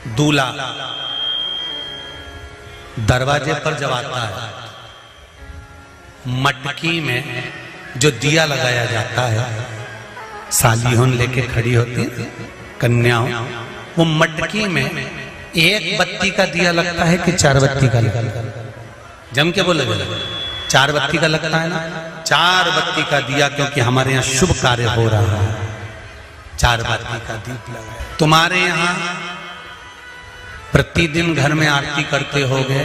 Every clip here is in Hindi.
दूल्हा दरवाजे पर जब आता है, मटकी में जो दिया लगाया जाता है, सालियों लेके खड़ी होती कन्याओं, वो मटकी में एक बत्ती का दिया लगता है कि 4 बत्ती का लगता है? जम के बोले 4 बत्ती का लगता है ना। 4 बत्ती का दिया, क्योंकि हमारे यहाँ शुभ कार्य हो रहा है, 4 बत्ती का दीप लगा। तुम्हारे यहाँ प्रतिदिन घर में आरती करते होगे,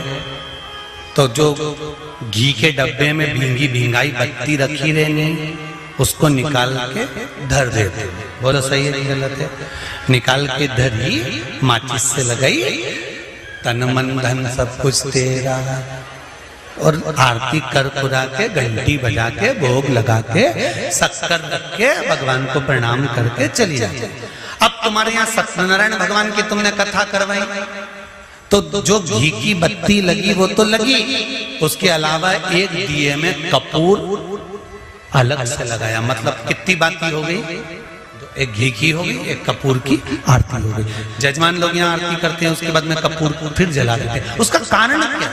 तो जो घी के डब्बे में भींगी भींगाई बत्ती रखी रहनी, उसको निकाल के धर देते। बोलो सही है नहीं गलत है? निकाल के धरी, माचिस से लगाई, तन मन धन सब कुछ तेरा, और आरती कर पुरा के, घंटी बजा के, भोग लगा के, शक्कर रख के, भगवान को प्रणाम करके चली जाती। अब तुम्हारे यहाँ सत्यनारायण भगवान की तुमने कथा करवाई, तो जो घी की बत्ती लगी वो तो लगी, उसके अलावा एक दिए में कपूर अलग से लगाया। मतलब कितनी बाती हो गई? एक घी की हो गई, एक कपूर की आरती हो गई। जजमान लोग यहाँ आरती करते हैं, उसके बाद में कपूर को फिर जला देते हैं। उसका कारण क्या?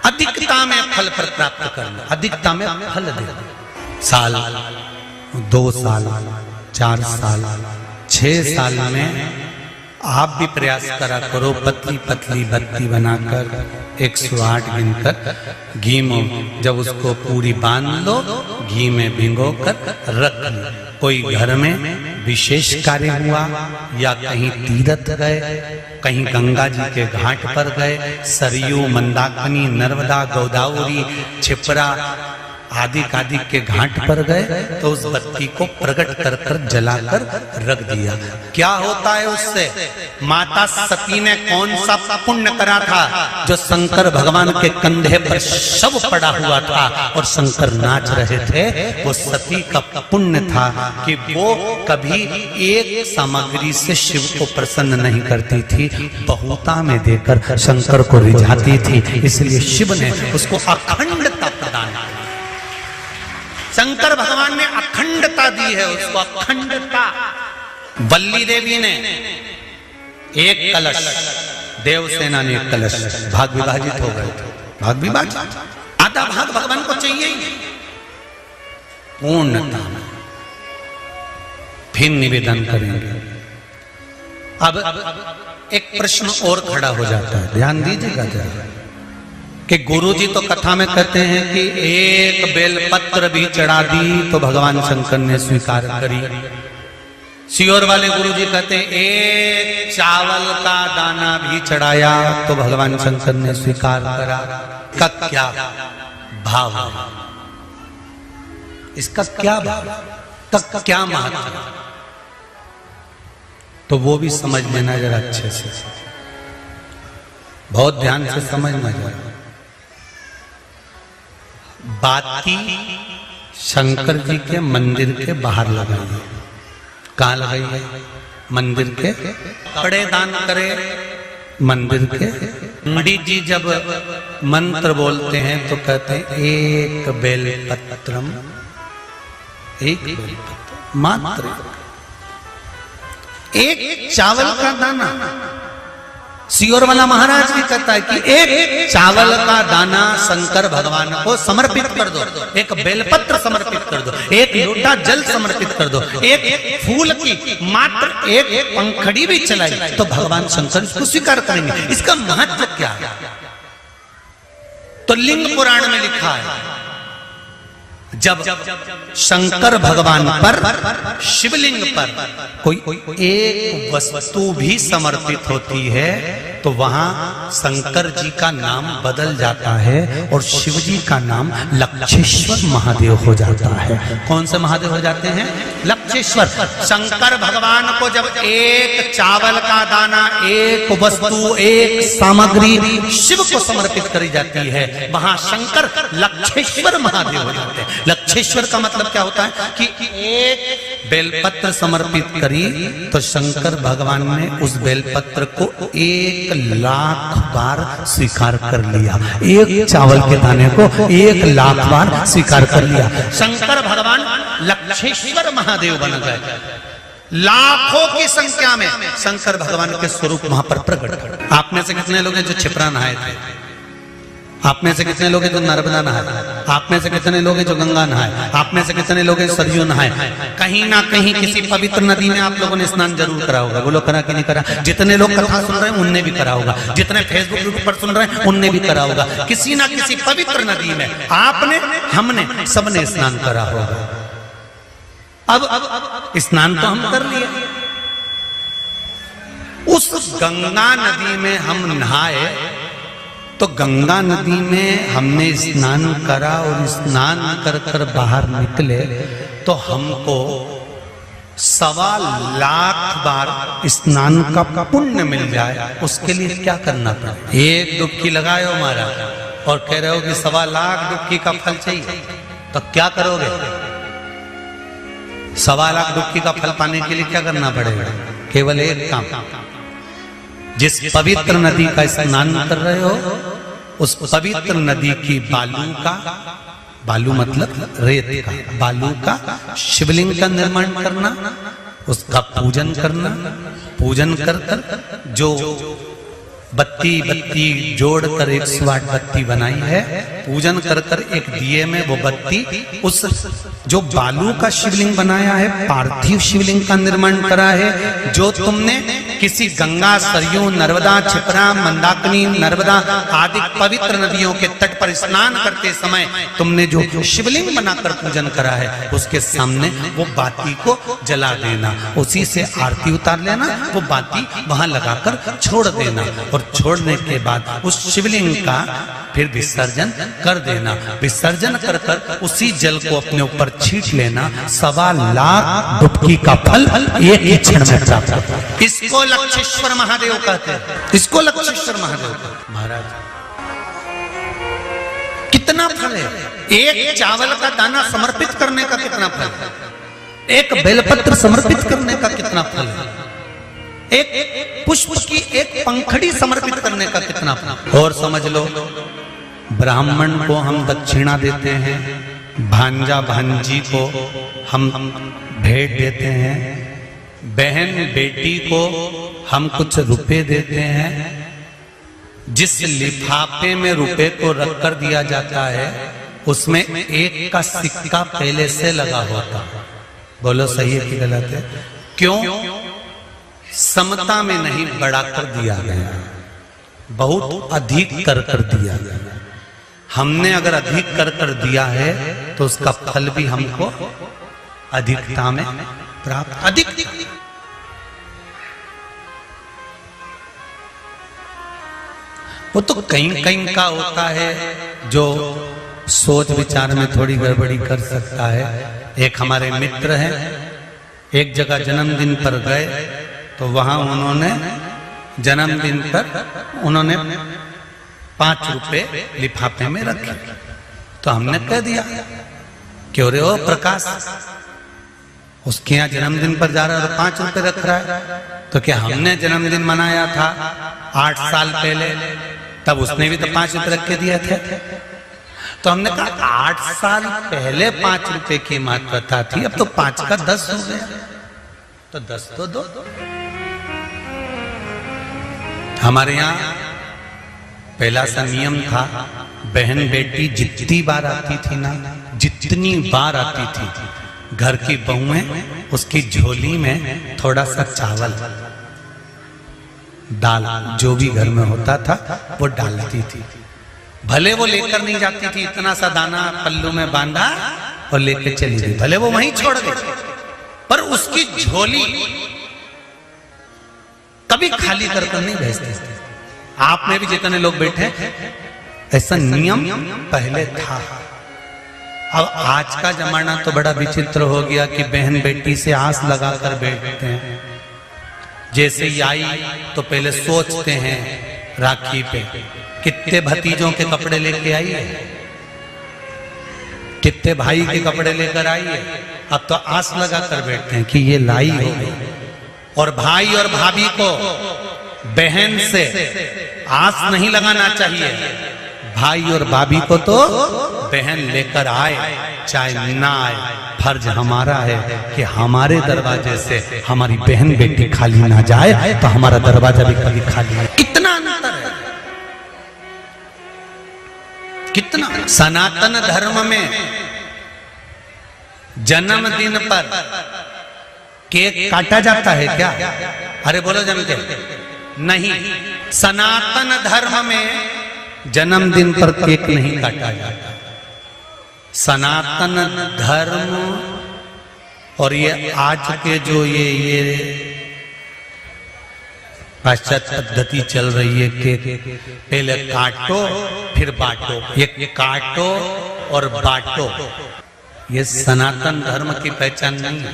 अधिकता में फल प्राप्त करना, अधिकता में फल देना। साल, 2 साल, 4 साल, 6 साल में आप भी प्रयास करा करो, पतली पतली बत्ती बनाकर 108 गिनकर घी में जब उसको पूरी बांध लो, घी में भिगो कर रख लो। कोई घर में विशेष कार्य हुआ, या कहीं तीर्थ गए, कहीं गंगा जी के घाट पर गए, सरयू, मंदाकिनी, नर्मदा, गोदावरी, छिपरा आदि आदि के घाट पर गए, तो उस बत्ती को प्रकट कर कर जलाकर रख दिया। क्या होता है उससे? माता सती ने कौन सा पुण्य करा था? जो शंकर भगवान के कंधे पर शव पड़ा हुआ था और शंकर नाच रहे थे, वो सती का पुण्य था कि वो कभी एक सामग्री से शिव को प्रसन्न नहीं करती थी, बहुता में देकर शंकर को रिझाती थी। इसलिए शिव ने उसको अखंडता प्रदान की। शंकर भगवान ने अखंडता दी है उसको, अखंडता। वल्ली देवी ने एक कलश, देवसेना ने एक कलश, भाग विभाजित हो गए थे, भाग विभाजित, आधा भाग भगवान को चाहिए ही पूर्णता में। फिर निवेदन करेंगे। अब एक प्रश्न और खड़ा हो जाता है, ध्यान दीजिएगा जरा, कि गुरुजी तो कथा में कहते हैं कि एक बेलपत्र भी चढ़ा दी तो भगवान शंकर ने स्वीकार करी। सियोर वाले गुरुजी कहते हैं एक चावल का दाना भी चढ़ाया तो भगवान शंकर ने स्वीकार करा। का क्या भाव है? इसका क्या भाव, तक क्या महत्व, तो वो भी समझ लेना जरा अच्छे से, बहुत ध्यान से समझना जरा। बाती शंकर जी के मंदिर के बाहर लगाई है। कहाँ लगाई है? मंदिर के। कपड़े दान करे मंदिर के। पंडित जी जब मंत्र बोलते हैं तो कहते हैं एक बेलपत्रम, एक बेलपत्र मात्र, एक चावल का दाना। सियोर वाला महाराज भी कहता है कि एक चावल का दाना शंकर भगवान को समर्पित कर दो, एक बेलपत्र समर्पित कर दो, एक लोटा जल समर्पित कर दो, एक फूल की मात्र एक पंखड़ी भी चलाई तो भगवान शंकर इसको स्वीकार करेंगे। इसका महत्व क्या है? तो लिंग पुराण में लिखा है, जब शंकर भगवान पर, शिवलिंग पर कोई एक वस्तु भी समर्पित होती है तो वहां शंकर जी का नाम बदल जाता है और शिव जी का नाम लक्षेश्वर महादेव हो जाता है। कौन से महादेव हो जाते हैं? लक्षेश्वर। शंकर भगवान को जब एक चावल का दाना, एक वस्तु, एक सामग्री शिव को समर्पित करी जाती है, वहां शंकर लक्षेश्वर महादेव हो जाते हैं। लक्षेश्वर का मतलब क्या होता है कि एक बेलपत्र समर्पित करी तो शंकर भगवान ने उस बेलपत्र को 1,00,000 बार स्वीकार कर लिया। एक चावल के दाने को 1,00,000 बार स्वीकार कर लिया। शंकर भगवान लक्षेश्वर महादेव बन गए। लाखों की संख्या में शंकर भगवान के स्वरूप वहां पर प्रकट। आप में से कितने लोग हैं जो क्षिप्रा नहाए थे? आप में से कितने लोग हैं जो नर्मदा नहाए? आप में से कितने लोग हैं जो गंगा नहाए? आप में से कितने लोग हैं सरयू नहाए? कहीं ना कहीं किसी पवित्र नदी में आप लोगों ने स्नान जरूर करा होगा। बोलो करा कि नहीं करा? जितने लोग कथा सुन रहे हैं उनने भी करा होगा, जितने फेसबुक यूट्यूब पर सुन रहे हैं उनने भी करा होगा। किसी ना किसी पवित्र नदी में आपने, हमने, सबने स्नान करा होगा। अब स्नान तो हम कर लिए, उस गंगा नदी में हम नहाए, तो गंगा नदी में हमने स्नान करा और स्नान कर कर बाहर निकले तो हमको 1.25 लाख बार स्नान का पुण्य मिल जाए। उसके लिए क्या करना पड़े? एक डुबकी लगाए हो महाराज और कह रहे हो कि 1.25 लाख डुबकी का फल चाहिए, तो क्या करोगे? 1.25 लाख डुबकी का फल पाने के लिए क्या करना पड़ेगा? केवल एक काम, जिस पवित्र नदी का स्नान कर रहे हो उस पवित्र नदी की बालू का, बालू मतलब रेत का, बालू का शिवलिंग का निर्माण करना, उसका पूजन करना, पूजन कर कर जो बत्ती जोड़कर 108 बत्ती बनाई है, पूजन कर कर एक दिए में वो बत्ती, उस जो बालू का शिवलिंग बनाया है, पार्थिव शिवलिंग का निर्माण करा है, जो तुमने किसी गंगा, सरयू, नर्मदा, क्षिप्रा, मंदाकिनी, नर्मदा आदि पवित्र नदियों के तट पर स्नान करते समय तुमने जो शिवलिंग बनाकर पूजन करा है, उसके सामने वो बाती को जला देना, उसी से आरती उतार लेना, वो बाती वहां लगाकर छोड़ देना और छोड़ने के बाद उस शिवलिंग का फिर विसर्जन कर देना। विसर्जन कर कर उसी जल को अपने ऊपर छींट लेना। 1.25 लाख डुबकी का फल एक ही क्षण में प्राप्त होता है। इसको लक्षेश्वर महादेव कहते हैं, इसको लक्षेश्वर महादेव कहते हैं। महाराज कितना फल है? एक चावल का दाना समर्पित करने का कितना फल है? एक बेलपत्र समर्पित करने का कितना फल है? एक पुष्प की एक पंखड़ी समर्पित करने का कितना फल? और समझ लो, ब्राह्मण को हम दक्षिणा देते हैं, भांजा भांजी को हम भेंट देते हैं, बहन बेटी को हम कुछ रुपए देते हैं, जिस लिफाफे में रुपए को रख कर दिया जाता है उसमें एक का सिक्का पहले से लगा होता है। बोलो सही है कि गलत है? क्यों? समता में नहीं बढ़ाकर दिया गया, बहुत अधिक कर कर दिया गया। हमने अगर अधिक कर कर दिया है तो उसका फल भी हमको अधिकता में प्राप्त। अधिक वो तो कहीं कहीं का होता है जो सोच विचार में थोड़ी गड़बड़ी कर सकता है। एक हमारे मित्र हैं, एक जगह जन्मदिन पर गए तो वहां उन्होंने जन्मदिन पर उन्होंने 5 रुपए लिफाफे में रखे। तो हमने कह दिया, क्यों रे हो प्रकाश, उसके यहाँ जन्मदिन पर जा रहा है और 5 रुपए रख रहा है? तो क्या हमने जन्मदिन मनाया था 8 साल पहले, तब उसने भी तो 5 रुपए रख के दिए थे। तो हमने कहा 8 साल पहले 5 रुपए की महत्वता थी, अब तो 5 का 10 हो गया, तो 10 तो दो। हमारे यहाँ पहला सा नियम था, बहन बेटी जितनी बार आती थी ना, जितनी बार आती थी, घर की बहुएं उसकी झोली में थोड़ा सा चावल, दाल, जो भी घर में होता था वो डालती थी। भले वो लेकर नहीं जाती थी, इतना सा दाना पल्लू में बांधा और लेकर चली गई, भले वो वहीं छोड़ गई, पर उसकी झोली कभी खाली कर नहीं भेजते। आप में भी जितने लोग बैठे, ऐसा नियम पहले था। अब आज का जमाना तो बड़ा विचित्र हो गया कि बहन बेटी से आस लगाकर बैठते हैं। जैसे ही आई तो पहले सोचते हैं राखी पे कितने भतीजों के कपड़े लेके आई है, कितने भाई के कपड़े लेकर आई है। अब तो आस लगाकर बैठते हैं कि ये लाई होगी। और भाई और भाभी को बहन से आस नहीं लगाना चाहिए, भाई और भाभी को तो बहन लेकर आए, चाहे ना आए, फर्ज हमारा है कि हमारे दरवाजे से हमारी बहन बेटी खाली ना जाए, तो हमारा दरवाजा भी कभी खाली नहीं। कितना अंतर है, कितना। सनातन धर्म में जन्मदिन पर केक काटा जाता है क्या? अरे बोलो जम के नहीं। सनातन धर्म में जन्मदिन पर केक नहीं काटा जाता। सनातन धर्म और ये आज के जो ये पाश्चात्य पद्धति चल रही है कि पहले काटो फिर बांटो, ये काटो और बांटो, ये सनातन धर्म की पहचान नहीं है।